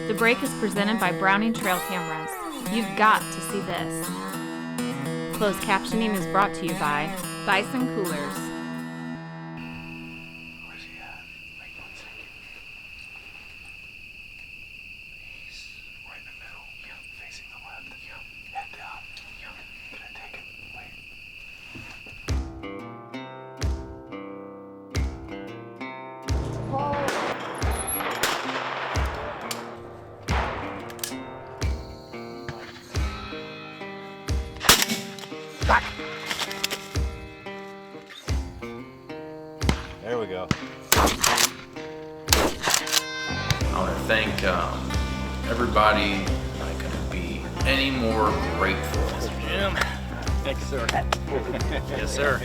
The break is presented by Browning Trail Cameras. You've got to see this. Closed captioning is brought to you by Bison Coolers. Where's he at? Wait 1 second. He's right in the middle. Yep. Facing the left. Yep. Head down. Yep. Gonna take it. Wait. Back. There we go. I want to thank everybody. I couldn't be any more grateful. Mr. Jim. Thank you, sir. Yes, sir.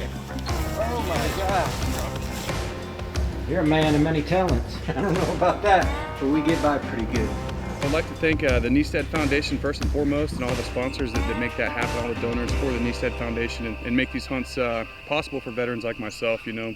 Oh my God. You're a man of many talents. I don't know about that, but we get by pretty good. I'd like to thank the Kneestedt Foundation first and foremost, and all the sponsors that make that happen, all the donors for the Kneestedt Foundation, and make these hunts possible for veterans like myself, you know.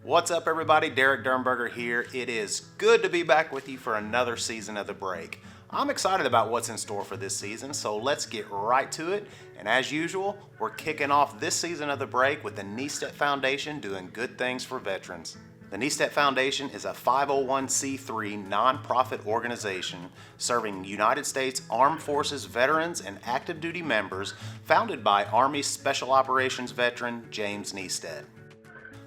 What's up, everybody? Derek Dernberger here. It is good to be back with you for another season of The Break. I'm excited about what's in store for this season, so let's get right to it. And as usual, we're kicking off this season of The Break with the Kneestedt Foundation doing good things for veterans. The Kneestedt Foundation is a 501c3 nonprofit organization serving United States Armed Forces veterans and active duty members, founded by Army Special Operations veteran James Kniestedt.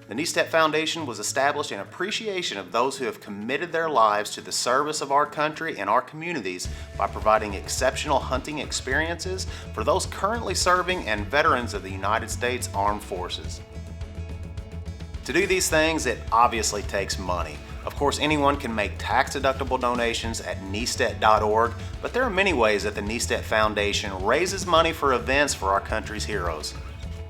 The Kneestedt Foundation was established in appreciation of those who have committed their lives to the service of our country and our communities by providing exceptional hunting experiences for those currently serving and veterans of the United States Armed Forces. To do these things, it obviously takes money. Of course, anyone can make tax-deductible donations at kneestedt.org, but there are many ways that the Kneestedt Foundation raises money for events for our country's heroes.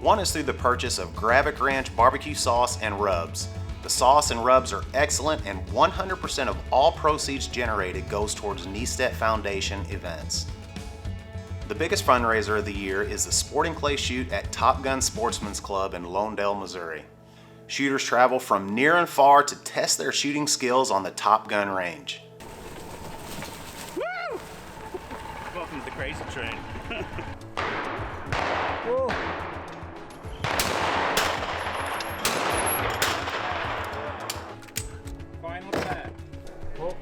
One is through the purchase of Gravik Ranch barbecue sauce and rubs. The sauce and rubs are excellent, and 100% of all proceeds generated goes towards Kneestedt Foundation events. The biggest fundraiser of the year is the Sporting Clay Shoot at Top Gun Sportsman's Club in Lonedale, Missouri. Shooters travel from near and far to test their shooting skills on the Top Gun range. Woo! Welcome to the crazy train. Whoa. Final attack. Oh.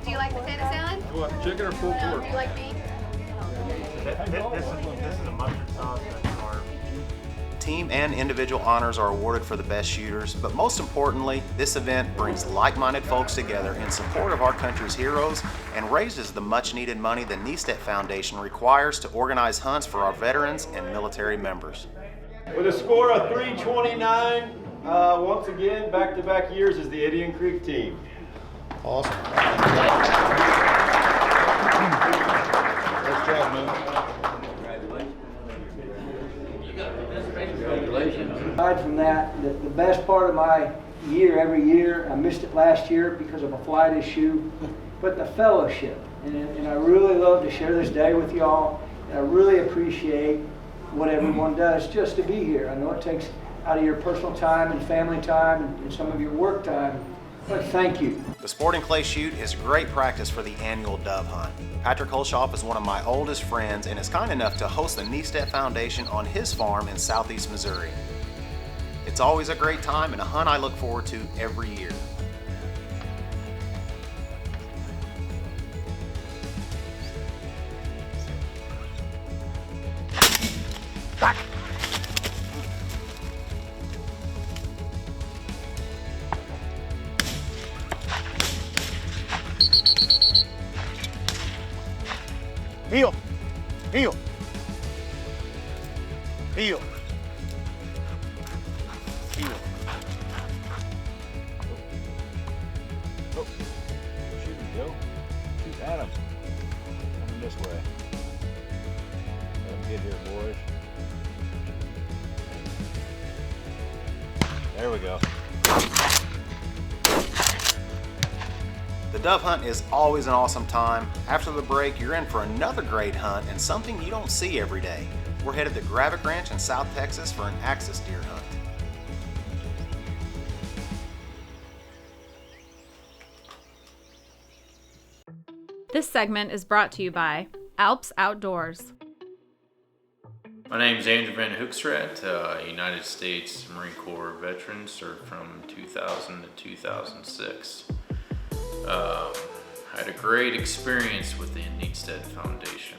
Do you like potato salad? What, chicken or pulled No, pork? do you like beef? This is a mustard sauce and carb. Team and individual honors are awarded for the best shooters, but most importantly, this event brings like-minded folks together in support of our country's heroes and raises the much-needed money the Kneestedt Foundation requires to organize hunts for our veterans and military members. With a score of 329, once again, back-to-back years as the Indian Creek team. Awesome. Nice job, man. Aside from that, the best part of my year, every year, I missed it last year because of a flight issue, but the fellowship. And I really love to share this day with y'all, and I really appreciate what everyone does just to be here. I know it takes out of your personal time and family time and some of your work time, but thank you. The Sporting Clay Shoot is great practice for the annual dove hunt. Patrick Holshoff is one of my oldest friends and is kind enough to host the Kneestedt Foundation on his farm in southeast Missouri. It's always a great time and a hunt I look forward to every year. Back. Heel. Heel. Heel. Heel. Oh. Shoot him, Joe. Shoot at him. Coming this way. Let him get here, boys. There we go. The dove hunt is always an awesome time. After the break, you're in for another great hunt and something you don't see every day. We're headed to Gravik Ranch in South Texas for an axis deer hunt. This segment is brought to you by ARPS Outdoors. My name is Andrew Van Hoekstraat, United States Marine Corps veteran, served from 2000 to 2006. I had a great experience with the Kniestedt Foundation.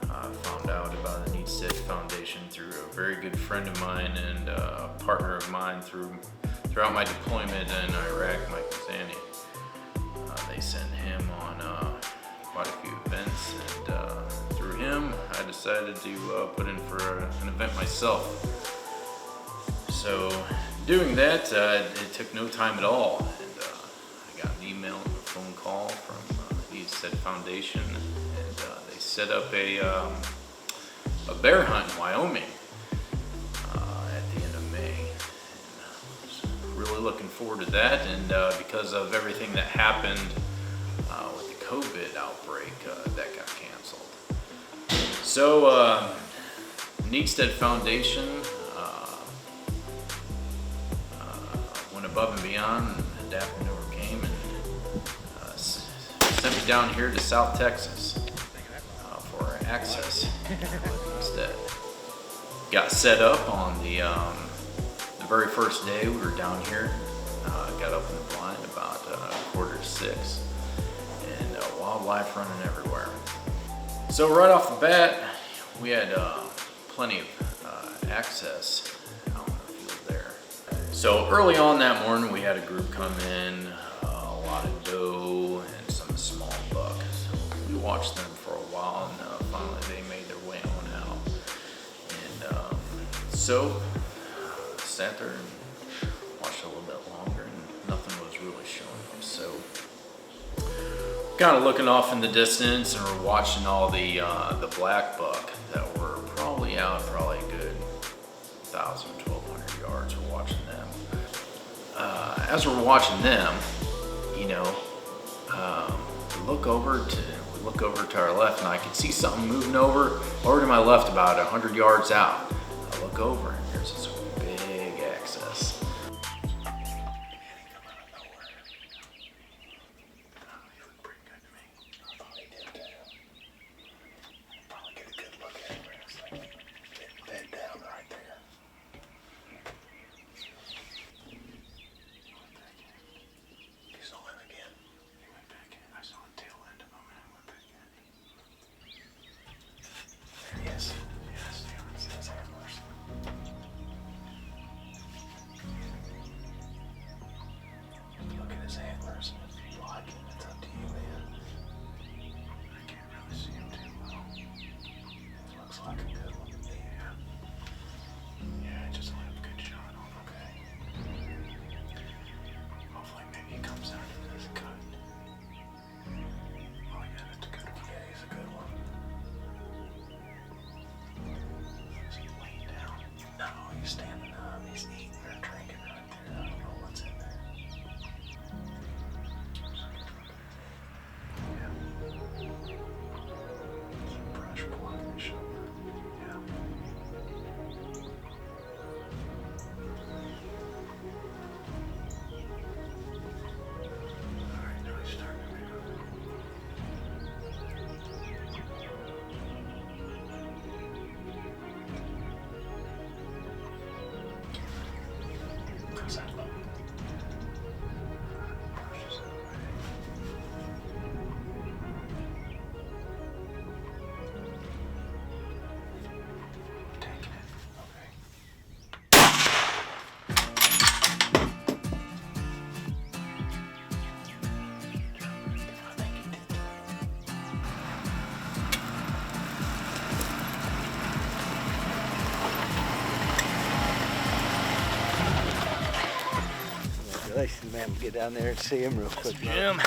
I found out about the Kneestedt Foundation through a very good friend of mine and a partner of mine throughout my deployment in Iraq, Mike Zani. They sent him on quite a few events, and through him I decided to put in for an event myself. So doing that, it took no time at all, and I got an email and a phone call from the Kneestedt Foundation, and they set up a bear hunt in Wyoming at the end of May. And I was really looking forward to that, and because of everything that happened with the COVID outbreak, that got canceled. So Kneestedt Foundation went above and beyond, and adapted and overcame, and sent me down here to South Texas for access instead. Got set up on the very first day we were down here. Got up in the blind about 5:45, and wildlife running everywhere. So right off the bat, we had plenty of access out in the field there. So early on that morning, we had a group come in, a lot of doe and some small buck. So we watched them for a while, and finally they made their way on out. And so sat there and watched a little bit longer, and nothing was really showing up. So kind of looking off in the distance, and we're watching all the black buck that were probably out a good 1,000, 1,200 yards. We're watching them. As we're watching them, you know, we look over to our left, and I could see something moving over to my left about 100 yards out. I look over, and there's this big access. Listen, man, we'll get down there and see him real quick. Jim.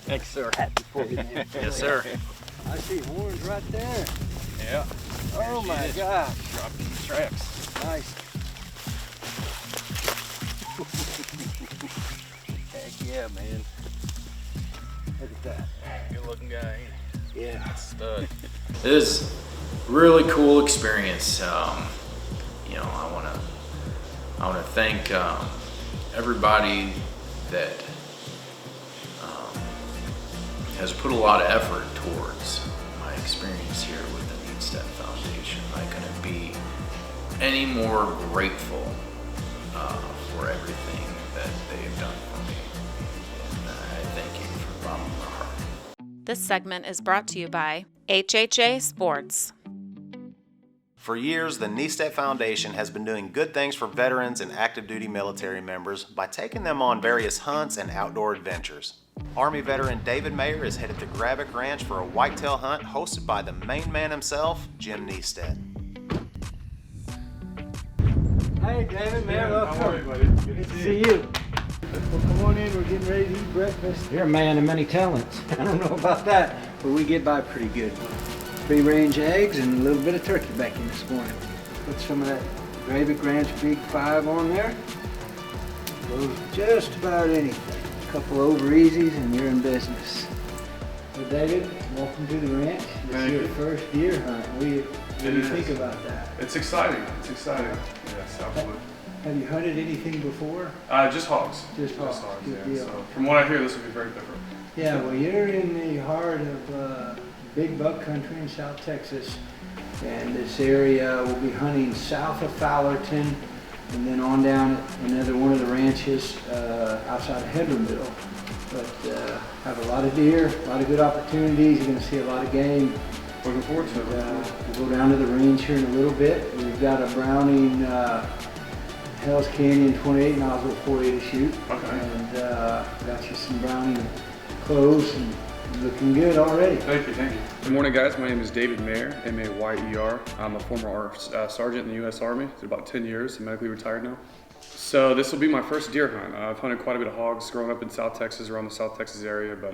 Thanks, sir. Before we get Yes, sir. I see horns right there. Yeah. Oh my gosh. Dropping the tracks. Nice. Heck yeah, man. Look at that. Good looking guy. Yeah. Stud. It is a really cool experience. You know, I want to thank everybody that has put a lot of effort towards my experience here with the Kneestedt Foundation. I couldn't be any more grateful for everything that they've done for me, and I thank you from the bottom of my heart. This segment is brought to you by HHA Sports. For years, the Kneestedt Foundation has been doing good things for veterans and active duty military members by taking them on various hunts and outdoor adventures. Army veteran David Mayer is headed to Gravick Ranch for a whitetail hunt hosted by the main man himself, Jim Kniestedt. Hey, David, man, welcome. How are you, buddy? Good to see you. Well, come on in. We're getting ready to eat breakfast. You're a man of many talents. I don't know about that, but we get by pretty good. Free-range eggs and a little bit of turkey bacon this morning. Put some of that Gravick Ranch Big 5 on there. Goes just about anything. A couple over easies and you're in business. So David, welcome to the ranch. This Thank is your you. first deer hunt. What do you think about that? It's exciting. It's exciting. Yes, absolutely. Have you hunted anything before? Just hogs. Just hogs. Good yeah. deal. So from what I hear, this will be very different. Yeah, well, you're in the heart of big buck country in South Texas, and this area will be hunting south of Fowlerton, and then on down another one of the ranches outside of Hedronville. But have a lot of deer, a lot of good opportunities. You're going to see a lot of game. Looking forward to it. We'll go down to the range here in a little bit. We've got a Browning Hell's Canyon 28 nozzle 480 to shoot. Okay. And got you some Browning clothes and looking good already. Thank you, thank you. Good morning, guys. My name is David Mayer, M-A-Y-E-R. I'm a former sergeant in the U.S. Army. It's about 10 years. I'm medically retired now. So this will be my first deer hunt. I've hunted quite a bit of hogs growing up in South Texas, around the South Texas area, but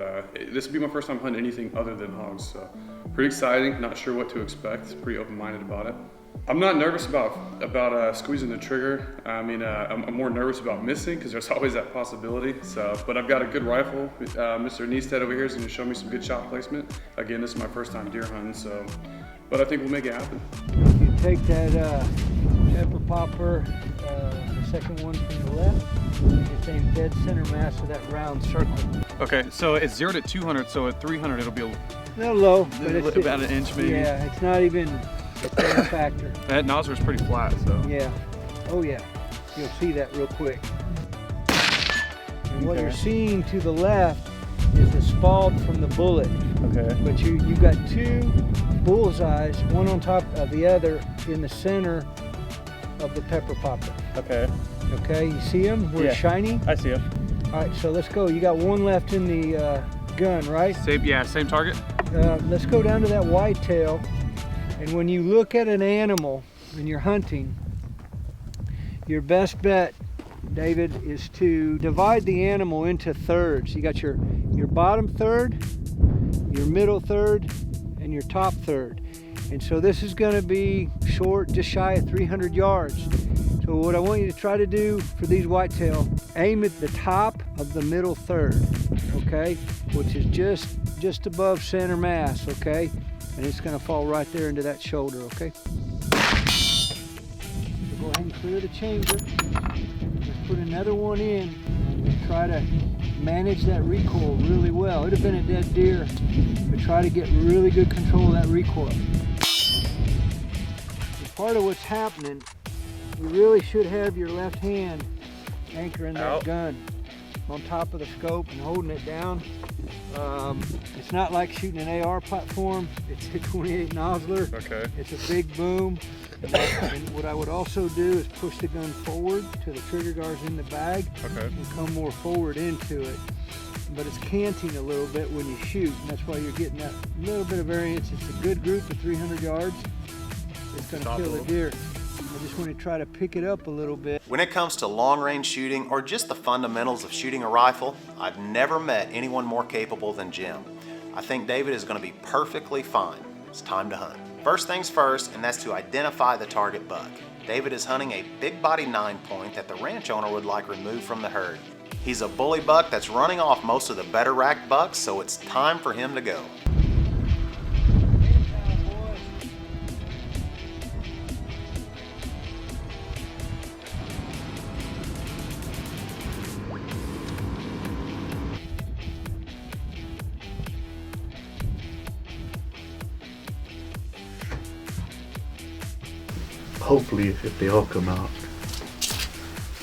this will be my first time hunting anything other than hogs. So pretty exciting. Not sure what to expect. Pretty open-minded about it. I'm not nervous about squeezing the trigger. I mean, I'm more nervous about missing because there's always that possibility. So, but I've got a good rifle. Mr. Kneestedt over here is going to show me some good shot placement. Again, this is my first time deer hunting, so, but I think we'll make it happen. You take that pepper popper, the second one from the left, just aim dead center mass of that round circle. Okay, so it's 0 to 200, so at 300 it'll be A little low, but it's about an inch maybe. Yeah, it's not even a factor. That nozzle is pretty flat, so. Yeah. Oh yeah. You'll see that real quick. And what you're seeing to the left is the spalt from the bullet. Okay. But you got two bullseyes, one on top of the other in the center of the pepper popper. Okay. Okay, you see them? Where it's shiny? I see him. All right, so let's go. You got one left in the gun, right? Same target? Let's go down to that whitetail. And when you look at an animal and you're hunting, your best bet, David, is to divide the animal into thirds. You got your bottom third, your middle third, and your top third. And so this is going to be short, just shy of 300 yards. So what I want you to try to do for these whitetail, aim at the top of the middle third, okay? Which is just above center mass, okay? And it's going to fall right there into that shoulder, okay? So go ahead and clear the chamber. Let's put another one in and try to manage that recoil really well. It would have been a dead deer, but try to get really good control of that recoil. And part of what's happening, you really should have your left hand anchoring that gun on top of the scope and holding it down. It's not like shooting an AR platform. It's a 28 nozzler. Okay. It's a big boom. And what I would also do is push the gun forward to the trigger guards in the bag. Okay. And come more forward into it. But it's canting a little bit when you shoot, and that's why you're getting that little bit of variance. It's a good group of 300 yards. It's going to kill the deer. I just want to try to pick it up a little bit. When it comes to long-range shooting or just the fundamentals of shooting a rifle, I've never met anyone more capable than Jim. I think David is going to be perfectly fine. It's time to hunt. First things first, and that's to identify the target buck. David is hunting a big body 9-point that the ranch owner would like removed from the herd. He's a bully buck that's running off most of the better racked bucks, so it's time for him to go. Hopefully, if they all come out,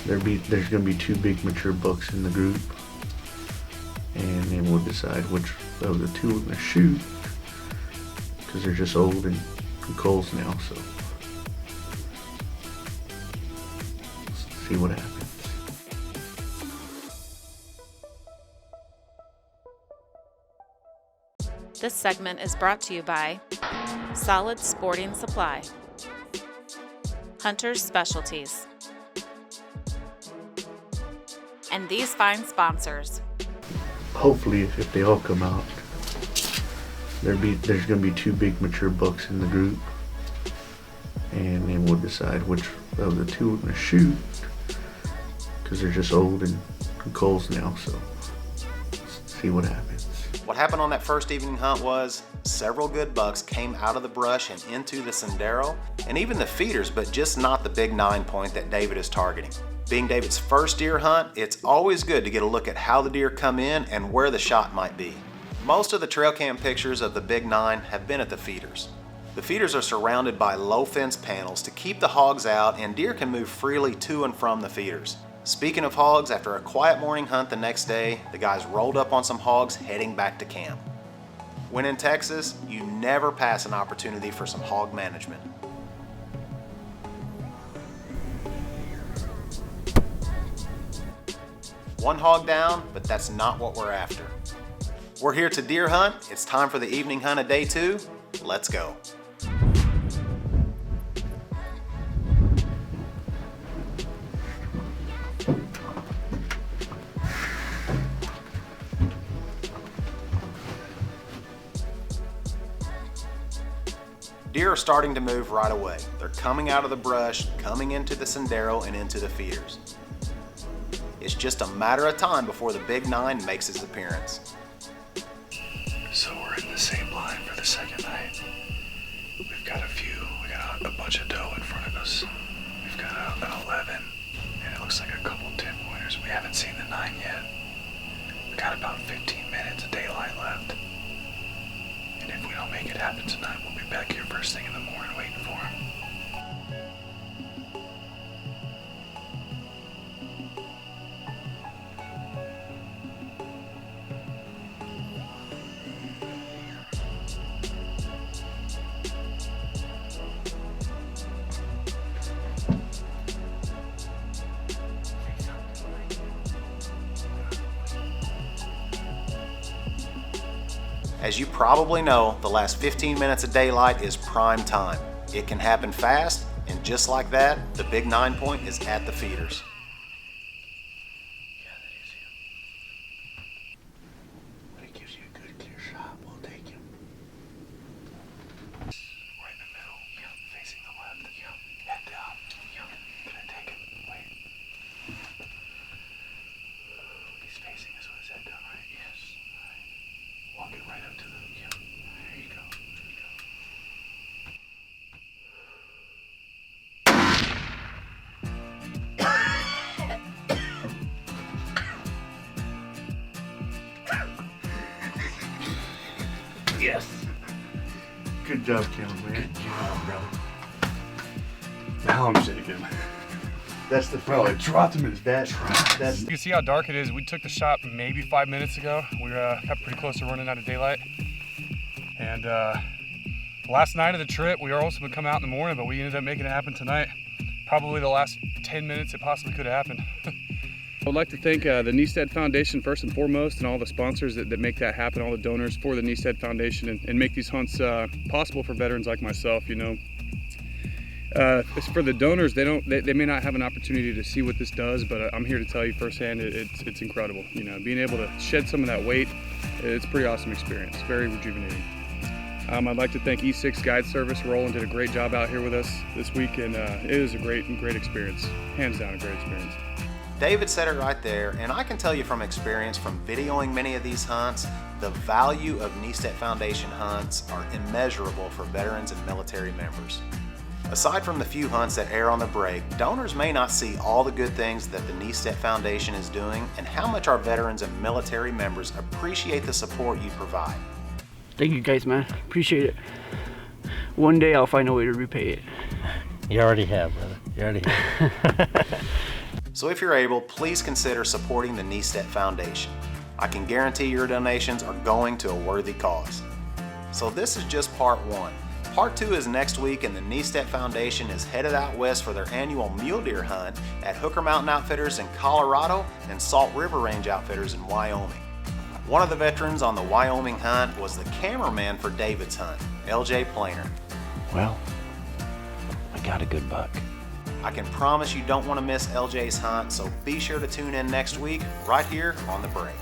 there's going to be 2 big mature bucks in the group, and then we'll decide which of the 2 we're going to shoot, because they're just old and culls now, so let's see what happens. This segment is brought to you by Solid Sporting Supply, Hunter's Specialties, and these fine sponsors. Hopefully, if they all come out, there's going to be 2 big mature bucks in the group, and then we'll decide which of the 2 we're going to shoot, because they're just old and culls now, so let's see what happens. What happened on that first evening hunt was several good bucks came out of the brush and into the sendero, and even the feeders, but just not the big 9-point that David is targeting. Being David's first deer hunt, it's always good to get a look at how the deer come in and where the shot might be. Most of the trail cam pictures of the big 9 have been at the feeders. The feeders are surrounded by low fence panels to keep the hogs out, and deer can move freely to and from the feeders. Speaking of hogs, after a quiet morning hunt the next day, the guys rolled up on some hogs heading back to camp. When in Texas, you never pass an opportunity for some hog management. One hog down, but that's not what we're after. We're here to deer hunt. It's time for the evening hunt of day 2. Let's go. Deer are starting to move right away. They're coming out of the brush, coming into the sendero and into the feeders. It's just a matter of time before the big 9 makes his appearance. So we're in the same line for the second night. We've got a bunch of doe in front of us. We've got an 11, and it looks like a couple 10-pointers. We haven't seen the 9 yet. We've got about 15 minutes of daylight left. And if we don't make it happen tonight, we'll be back here first thing in the morning waiting for him. As you probably know, the last 15 minutes of daylight is prime time. It can happen fast, and just like that, the big 9-point is at the feeders. Yeah, that is him. When it gives you a good clear shot, we'll take him. Right in the middle. Yeah, facing the left. Yeah. Head down. Yeah. Gonna take him. Wait. He's facing us with his head down, right? Yes. All right. Walk it right up to the, yeah. There you go. Yes. Good job, cameraman. Good job, brother. Now I'm shaking. That's the fellow. Dropped him in his bed. That's You can see how dark it is. We took the shot maybe 5 minutes ago. We got pretty close to running out of daylight. And last night of the trip, we were also going to come out in the morning, but we ended up making it happen tonight. Probably the last 10 minutes it possibly could have happened. I would like to thank the Kneestedt Foundation first and foremost, and all the sponsors that make that happen, all the donors for the Kneestedt Foundation, and make these hunts possible for veterans like myself. You know, For the donors, they may not have an opportunity to see what this does, but I'm here to tell you firsthand, it's incredible. You know, being able to shed some of that weight, it's a pretty awesome experience, very rejuvenating. I'd like to thank E6 Guide Service. Roland did a great job out here with us this week, and it is a great experience. Hands down, a great experience. David said it right there, and I can tell you from experience from videoing many of these hunts, the value of Kneestedt Foundation hunts are immeasurable for veterans and military members. Aside from the few hunts that air on the break, donors may not see all the good things that the Kneestedt Foundation is doing and how much our veterans and military members appreciate the support you provide. Thank you guys, man. Appreciate it. One day I'll find a way to repay it. You already have, brother. You already have. So if you're able, please consider supporting the Kneestedt Foundation. I can guarantee your donations are going to a worthy cause. So this is just part one. Part two is next week, and the Kneestedt Foundation is headed out west for their annual mule deer hunt at Hooker Mountain Outfitters in Colorado and Salt River Range Outfitters in Wyoming. One of the veterans on the Wyoming hunt was the cameraman for David's hunt, LJ Planer. Well, I got a good buck. I can promise you don't want to miss LJ's hunt, so be sure to tune in next week right here on The Break.